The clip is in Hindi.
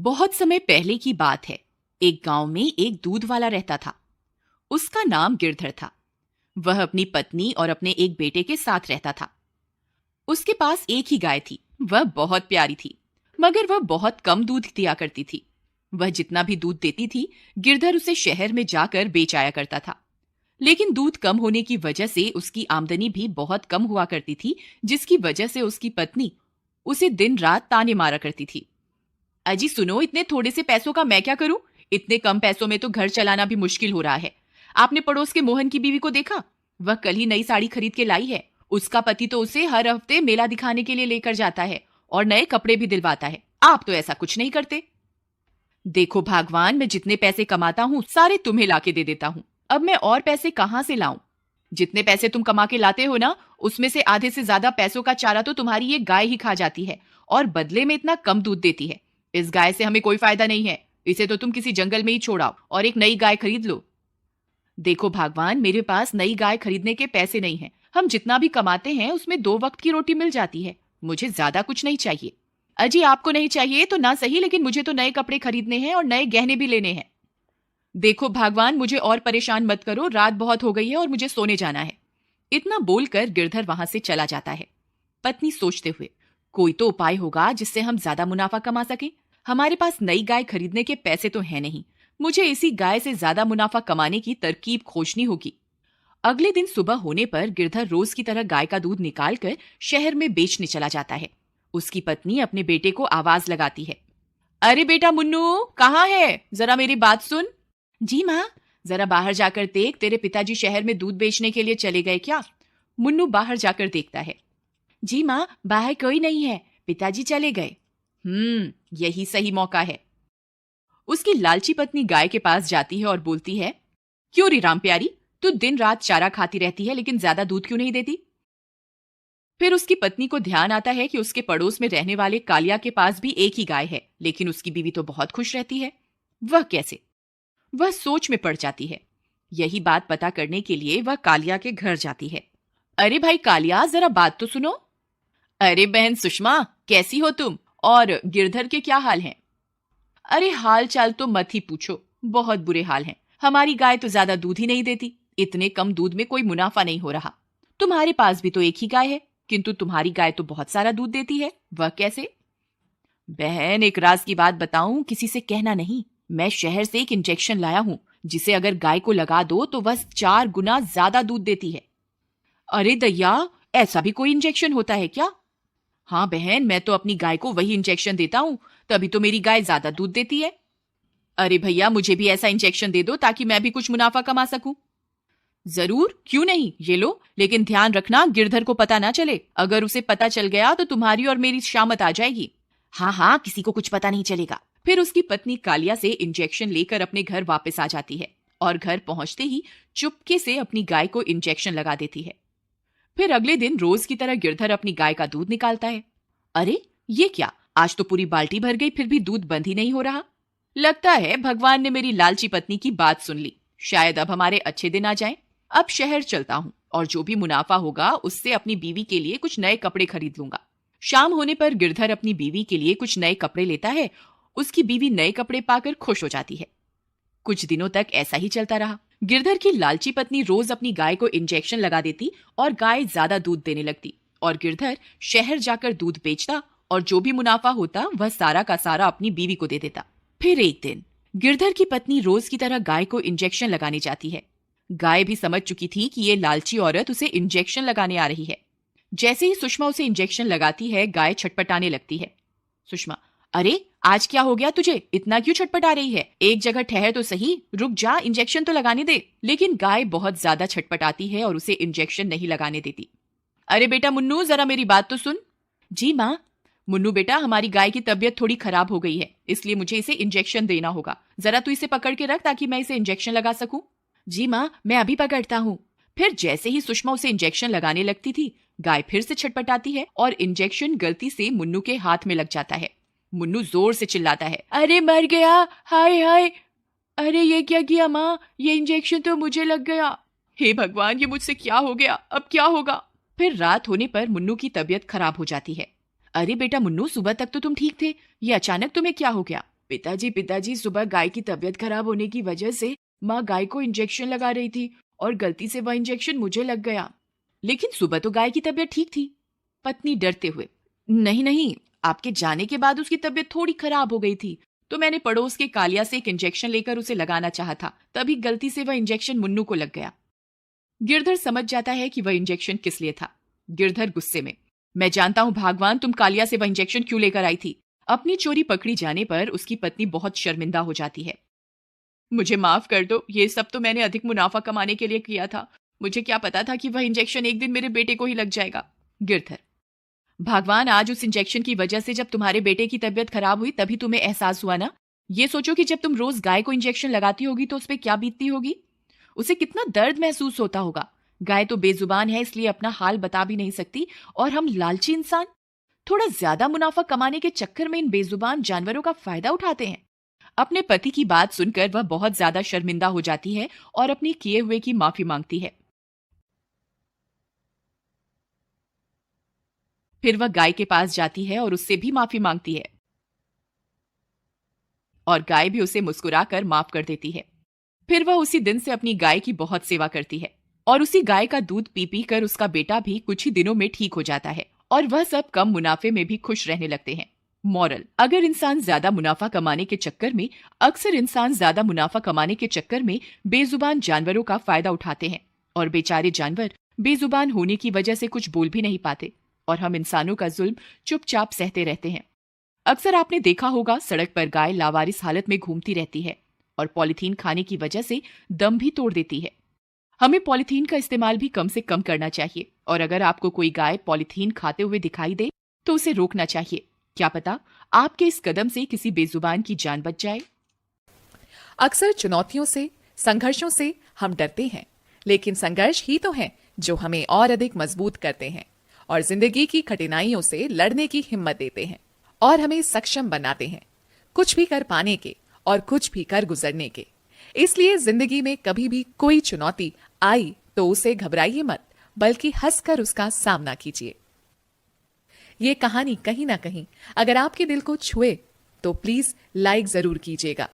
बहुत समय पहले की बात है। एक गांव में एक दूध वाला रहता था। उसका नाम गिरधर था। वह अपनी पत्नी और अपने एक बेटे के साथ रहता था। उसके पास एक ही गाय थी। वह बहुत प्यारी थी, मगर वह बहुत कम दूध दिया करती थी। वह जितना भी दूध देती थी, गिरधर उसे शहर में जाकर बेच आया करता था। लेकिन दूध कम होने की वजह से उसकी आमदनी भी बहुत कम हुआ करती थी, जिसकी वजह से उसकी पत्नी उसे दिन रात ताने मारा करती थी। अजी सुनो, इतने थोड़े से पैसों का मैं क्या करूं? इतने कम पैसों में तो घर चलाना भी मुश्किल हो रहा है। आपने पड़ोस के मोहन की बीवी को देखा? वह कल ही नई साड़ी खरीद के लाई है। उसका पति तो उसे हर हफ्ते मेला दिखाने के लिए लेकर जाता है और नए कपड़े भी दिलवाता है। आप तो ऐसा कुछ नहीं करते। देखो भगवान, मैं जितने पैसे कमाता हूँ सारे तुम्हें लाके दे देता हूँ। अब मैं और पैसे कहाँ से लाऊं? जितने पैसे तुम कमा के लाते हो ना, उसमें से आधे से ज्यादा पैसों का चारा तो तुम्हारी ये गाय ही खा जाती है और बदले में इतना कम दूध देती है। इस गाय से हमें कोई फायदा नहीं है। इसे तो तुम किसी जंगल में ही छोड़ाओ और एक नई गाय खरीद लो। देखो भगवान, मेरे पास नई गाय खरीदने के पैसे नहीं हैं। हम जितना भी कमाते हैं उसमें 2 वक्त की रोटी मिल जाती है। मुझे ज्यादा कुछ नहीं चाहिए। अजी आपको नहीं चाहिए तो ना सही, लेकिन मुझे तो नए कपड़े खरीदने हैं और नए गहने भी लेने हैं। देखो भगवान, मुझे और परेशान मत करो। रात बहुत हो गई है और मुझे सोने जाना है। इतना बोलकर गिरधर वहां से चला जाता है। पत्नी सोचते हुए, कोई तो उपाय होगा जिससे हम ज्यादा मुनाफा कमा सकें। हमारे पास नई गाय खरीदने के पैसे तो है नहीं। मुझे इसी गाय से ज्यादा मुनाफा कमाने की तरकीब खोजनी होगी। अगले दिन सुबह होने पर गिरधर रोज की तरह गाय का दूध निकालकर शहर में बेचने चला जाता है। उसकी पत्नी अपने बेटे को आवाज लगाती है, अरे बेटा मुन्नू, कहाँ है? जरा मेरी बात सुन। जी माँ। जरा बाहर जाकर देख, तेरे पिताजी शहर में दूध बेचने के लिए चले गए क्या? मुन्नू बाहर जाकर देखता है। जी माँ, बाहर कोई नहीं है, पिताजी चले गए। यही सही मौका है। उसकी लालची पत्नी गाय के पास जाती है और बोलती है, क्यों री राम प्यारी, तू दिन रात चारा खाती रहती है लेकिन ज्यादा दूध क्यों नहीं देती? फिर उसकी पत्नी को ध्यान आता है कि उसके पड़ोस में रहने वाले कालिया के पास भी एक ही गाय है, लेकिन उसकी बीवी तो बहुत खुश रहती है। वह कैसे? वह सोच में पड़ जाती है। यही बात पता करने के लिए वह कालिया के घर जाती है। अरे भाई कालिया, जरा बात तो सुनो। अरे बहन सुषमा, कैसी हो तुम? और गिरधर के क्या हाल हैं? अरे हाल चाल तो मत ही पूछो, बहुत बुरे हाल हैं। हमारी गाय तो ज्यादा दूध ही नहीं देती। इतने कम दूध में कोई मुनाफा नहीं हो रहा। तुम्हारे पास भी तो एक ही गाय है, किंतु तुम्हारी गाय तो बहुत सारा दूध देती है। वह कैसे? बहन, एक राज की बात बताऊं, किसी से कहना नहीं। मैं शहर से एक इंजेक्शन लाया हूं, जिसे अगर गाय को लगा दो तो वह 4 गुना ज्यादा दूध देती है। अरे दैया, ऐसा भी कोई इंजेक्शन होता है क्या? हाँ बहन, मैं तो अपनी गाय को वही इंजेक्शन देता हूँ, तभी तो मेरी गाय ज्यादा दूध देती है। अरे भैया, मुझे भी ऐसा इंजेक्शन दे दो ताकि मैं भी कुछ मुनाफा कमा सकूं। जरूर, क्यों नहीं, ये लो। लेकिन ध्यान रखना, गिरधर को पता ना चले। अगर उसे पता चल गया तो तुम्हारी और मेरी शामत आ जाएगी। हाँ हाँ, किसी को कुछ पता नहीं चलेगा। फिर उसकी पत्नी कालिया से इंजेक्शन लेकर अपने घर वापस आ जाती है और घर पहुंचते ही चुपके से अपनी गाय को इंजेक्शन लगा देती है। फिर अगले दिन रोज की तरह गिरधर अपनी गाय का दूध निकालता है। अरे ये क्या, आज तो पूरी बाल्टी भर गई, फिर भी दूध बंद ही नहीं हो रहा। लगता है भगवान ने मेरी लालची पत्नी की बात सुन ली। शायद अब हमारे अच्छे दिन आ जाएं। अब शहर चलता हूँ और जो भी मुनाफा होगा उससे अपनी बीवी के लिए कुछ नए कपड़े खरीद लूंगा। शाम होने पर गिरधर अपनी बीवी के लिए कुछ नए कपड़े लेता है। उसकी बीवी नए कपड़े पाकर खुश हो जाती है। कुछ दिनों तक ऐसा ही चलता रहा। गिरधर की लालची पत्नी रोज अपनी गाय को इंजेक्शन लगा देती और गाय ज्यादा दूध देने लगती और गिरधर शहर जाकर दूध बेचता और जो भी मुनाफा होता वह सारा का सारा अपनी बीवी को दे देता। फिर एक दिन गिरधर की पत्नी रोज की तरह गाय को इंजेक्शन लगाने जाती है। गाय भी समझ चुकी थी कि ये लालची औरत उसे इंजेक्शन लगाने आ रही है। जैसे ही सुषमा उसे इंजेक्शन लगाती है, गाय छटपटाने लगती है। सुषमा, अरे आज क्या हो गया तुझे? इतना क्यों छटपटा रही है? एक जगह ठहर तो सही, रुक जा, इंजेक्शन तो लगाने दे। लेकिन गाय बहुत ज्यादा छटपटाती है और उसे इंजेक्शन नहीं लगाने देती। अरे बेटा मुन्नू, जरा मेरी बात तो सुन। जी माँ। मुन्नू बेटा, हमारी गाय की तबीयत थोड़ी खराब हो गई है, इसलिए मुझे इसे इंजेक्शन देना होगा। जरा तू इसे पकड़ के रख ताकि मैं इसे इंजेक्शन लगा सकूं। जी माँ, मैं अभी पकड़ता हूँ। फिर जैसे ही सुषमा उसे इंजेक्शन लगाने लगती थी, गाय फिर से छटपटाती है और इंजेक्शन गलती से मुन्नू के हाथ में लग जाता है। मुन्नू जोर से चिल्लाता है, अरे मर गया, हाय हाय। अरे ये क्या किया माँ, ये इंजेक्शन तो मुझे लग गया। हे भगवान, ये मुझसे क्या हो गया, अब क्या होगा? फिर रात होने पर मुन्नू की तबीयत खराब हो जाती है। अरे बेटा मुन्नू, सुबह तक तो तुम ठीक थे, ये अचानक तुम्हें क्या हो गया? पिताजी सुबह गाय की तबीयत खराब होने की वजह से माँ गाय को इंजेक्शन लगा रही थी और गलती से वह इंजेक्शन मुझे लग गया। लेकिन सुबह तो गाय की तबीयत ठीक थी। पत्नी डरते हुए, नहीं नहीं, आपके जाने के बाद उसकी तबीयत थोड़ी खराब हो गई थी, तो मैंने पड़ोस के कालिया से एक इंजेक्शन लेकर उसे लगाना चाहा था, तभी गलती से वह इंजेक्शन मुन्नू को लग गया। गिरधर समझ जाता है कि वह इंजेक्शन किस लिए था। गिरधर गुस्से में, मैं जानता हूं भागवान, तुम कालिया से वह इंजेक्शन क्यों लेकर आई थी। अपनी चोरी पकड़ी जाने पर उसकी पत्नी बहुत शर्मिंदा हो जाती है। मुझे माफ कर दो, ये सब तो मैंने अधिक मुनाफा कमाने के लिए किया था। मुझे क्या पता था कि वह इंजेक्शन एक दिन मेरे बेटे को ही लग जाएगा। गिरधर, भगवान, आज उस इंजेक्शन की वजह से जब तुम्हारे बेटे की तबीयत खराब हुई तभी तुम्हें एहसास हुआ ना। ये सोचो कि जब तुम रोज गाय को इंजेक्शन लगाती होगी तो उस पर क्या बीतती होगी। उसे कितना दर्द महसूस होता होगा। गाय तो बेजुबान है, इसलिए अपना हाल बता भी नहीं सकती, और हम लालची इंसान थोड़ा ज्यादा मुनाफा कमाने के चक्कर में इन बेजुबान जानवरों का फायदा उठाते हैं। अपने पति की बात सुनकर वह बहुत ज्यादा शर्मिंदा हो जाती है और अपने किए हुए की माफी मांगती है। फिर वह गाय के पास जाती है और उससे भी माफी मांगती है, और गाय भी उसे मुस्कुराकर माफ कर देती है। फिर वह उसी दिन से अपनी गाय की बहुत सेवा करती है, और उसी गाय का दूध पी पी कर उसका बेटा भी कुछ ही दिनों में ठीक हो जाता है, और वह सब कम मुनाफे में भी खुश रहने लगते हैं। मॉरल, अगर इंसान ज्यादा मुनाफा कमाने के चक्कर में अक्सर इंसान ज्यादा मुनाफा कमाने के चक्कर में बेजुबान जानवरों का फायदा उठाते हैं, और बेचारे जानवर बेजुबान होने की वजह से कुछ बोल भी नहीं पाते, और हम इंसानों का जुल्म चुपचाप सहते रहते हैं। अक्सर आपने देखा होगा, सड़क पर गाय लावारिस हालत में घूमती रहती है और पॉलीथीन खाने की वजह से दम भी तोड़ देती है। हमें पॉलीथीन का इस्तेमाल भी कम से कम करना चाहिए, और अगर आपको कोई गाय पॉलीथीन खाते हुए दिखाई दे तो उसे रोकना चाहिए। क्या पता आपके इस कदम से किसी बेजुबान की जान बच जाए। अक्सर चुनौतियों से, संघर्षों से हम डरते हैं, लेकिन संघर्ष ही तो हैं जो हमें और अधिक मजबूत करते हैं और जिंदगी की कठिनाइयों से लड़ने की हिम्मत देते हैं और हमें सक्षम बनाते हैं, कुछ भी कर पाने के और कुछ भी कर गुजरने के। इसलिए जिंदगी में कभी भी कोई चुनौती आई तो उसे घबराइए मत, बल्कि हंसकर उसका सामना कीजिए। ये कहानी कहीं ना कहीं अगर आपके दिल को छुए तो प्लीज लाइक जरूर कीजिएगा।